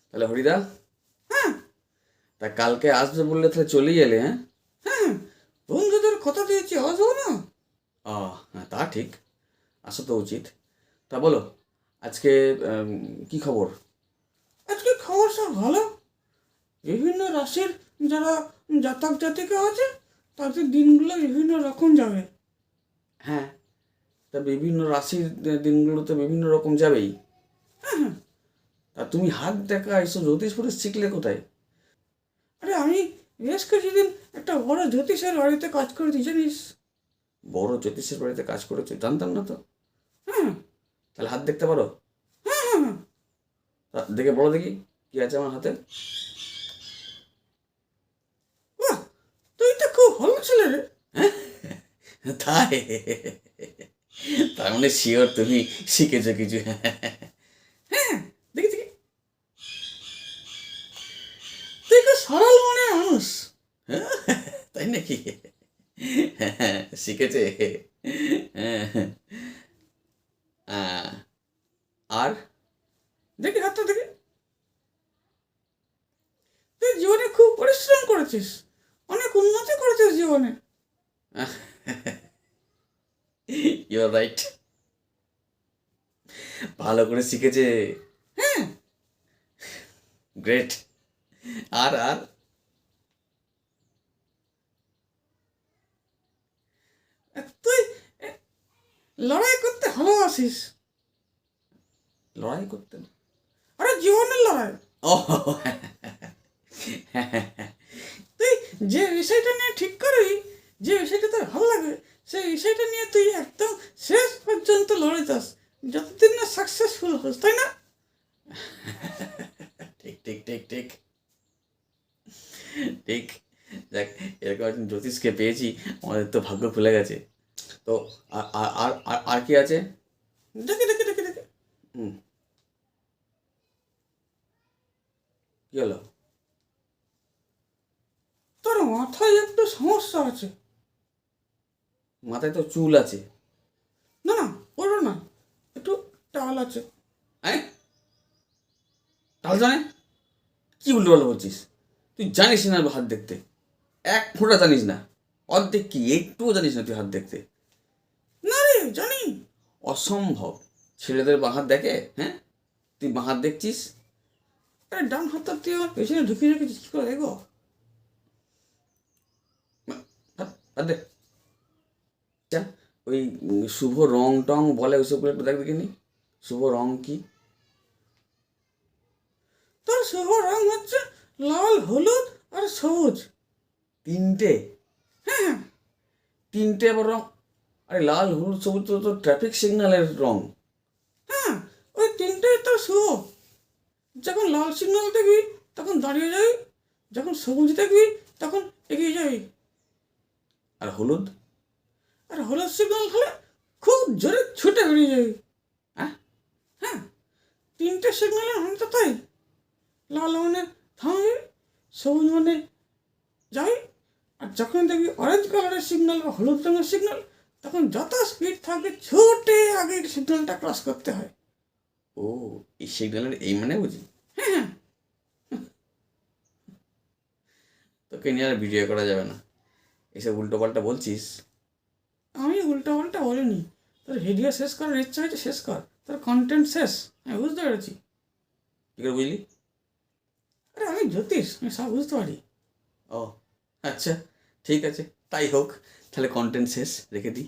তাহলে হরিদা, হ্যাঁ তা কালকে আসবে বললে তাহলে চলেই এলে? হ্যাঁ, হ্যাঁ, বন্ধুদের কথা দিয়েছি, আসবো না? ও হ্যাঁ, তা ঠিক, আসা তো উচিত। তা বলো, আজকে উম, কি খবর? আজকে খবর সব ভালো। বিভিন্ন রাশির যারা জাতক জাতিকা আছে তাদের দিনগুলো বিভিন্ন রকম যাবে। হ্যাঁ, তা বিভিন্ন রাশির দিনগুলো তো বিভিন্ন রকম যাবেই। তা তুমি হাত দেখা এসব জ্যোতিষ ফোতিষ শিখলে কোথায়? আরে আমি বেশ কিছুদিন একটা বড় জ্যোতিষের বাড়িতে কাজ করেছি, জানিস? বড় জ্যোতিষের বাড়িতে কাজ করেছো? জানতাম না তো। হ্যাঁ তাহলে হাত দেখতে পারো? হ্যাঁ হ্যাঁ হ্যাঁ। তা দেখে বলো দেখি, কি আছে আমার হাতে? বাহ, তুই তো খুব ভালো ছেলে রে। তাই? তার মানে শিওর তুমি শিখেছো কিছু? হ্যাঁ, দেখি দেখি, তুই খুব সরল মনের মানুষ। তাই নাকি? শিখেছে। আহ, আর দেখি হাতটা দেখি, তুই জীবনে খুব পরিশ্রম করেছিস, অনেক উন্নতি করেছিস জীবনে। ইউর রাইট, ভালো করে শিখেছে। হ্যাঁ, গ্রেট। আর আর তুই এ, লড়াই করতে ভালোবাসিস। লড়াই করতে? আরে জীবনের লড়াই। ও, তুই যে বিষয়টা নিয়ে ঠিক করবি, যে বিষয়টা তোর ভালো লাগবে, সেই বিষয়টা নিয়ে তুই একদম শেষ পর্যন্ত লড়ে যাস, যতদিন না সাকসেসফুল হোস, তাই না? ঠিক ঠিক ঠিক ঠিক ঠিক। দেখ, এরকম একজন জ্যোতিষকে পেয়েছি, আমাদের তো ভাগ্য খুলে গেছে। তো আর আর আর আর- আর কি আছে? দেখে দেখে দেখে দেখে, হুম, কি হলো? তোর মাথায় একটু সমস্যা আছে। মাথায় তো চুল আছে। না না, ওটা না, একটু টাল আছে। হ্যাঁ, তাহলে জানে কি উল্টো পাল্টা বলছিস? তুই জানিস না হাত দেখতে, এক ফোঁটা জানিস না। অর্ধেক কি, একটুও জানিস না তুই হাত দেখতে? না রে, জানি। অসম্ভব, ছেলেদের বাঁ হাত দেখে? হ্যাঁ, তুই বাঁ হাত দেখছিস? আরে ডান হাতটা তুই আমার পেছনে ঢুকিয়ে রেখেছিস, কি করে দেখো? হাত হাত দেখ। আচ্ছা, ওই শুভ রং টং বলে, ওইসবগুলো একটু দেখ দেখিনি। শুভ রং কি? তোর শুভ রং হচ্ছে লাল, হলুদ আর সবুজ। তিনটে? হ্যাঁ তিনটে আবার রং? আরে লাল হলুদ সবুজ তো তো ট্রাফিক সিগন্যালের রং। হ্যাঁ, ওই তিনটেই তোর শুভ। যখন লাল সিগন্যাল দেখবি তখন দাঁড়িয়ে যাবি, যখন সবুজ দেখবি তখন এগিয়ে যাবি, আর হলুদ? আর হলুদ সিগন্যাল হলে খুব জোরে ছুটে বেরিয়ে যাবি। হ্যাঁ, হ্যাঁ, তিনটে সিগন্যালের মানে তো তাই। লাল মানে থামবি, সবুজ মানে যাই, আর যখন দেখবি অরেঞ্জ কালারের সিগন্যাল বা হলুদ রঙের সিগন্যাল, তখন যত স্পিড থাকবে ছুটে আগে সিগন্যালটা ক্রস করতে হয়। ও, এই সিগন্যালের এই মানে বুঝি? হ্যাঁ হ্যাঁ, তোকে নিয়ে আর ভিডিও করা যাবে না, এসব উল্টো পাল্টা বলছিস। আমি উল্টো পাল্টা বলিনি। তোর ভিডিও শেষ করার ইচ্ছা হয়েছে, শেষ কর, তোর কন্টেন্ট শেষ। আমি বুঝতে পেরেছি। কী করে বুঝলি? আরে আমি জ্যোতিষ, আমি সব বুঝতে পারি। ও আচ্ছা, ঠিক আছে, তাই হোক। তাহলে কন্টেন্ট শেষ, রেখে দিই।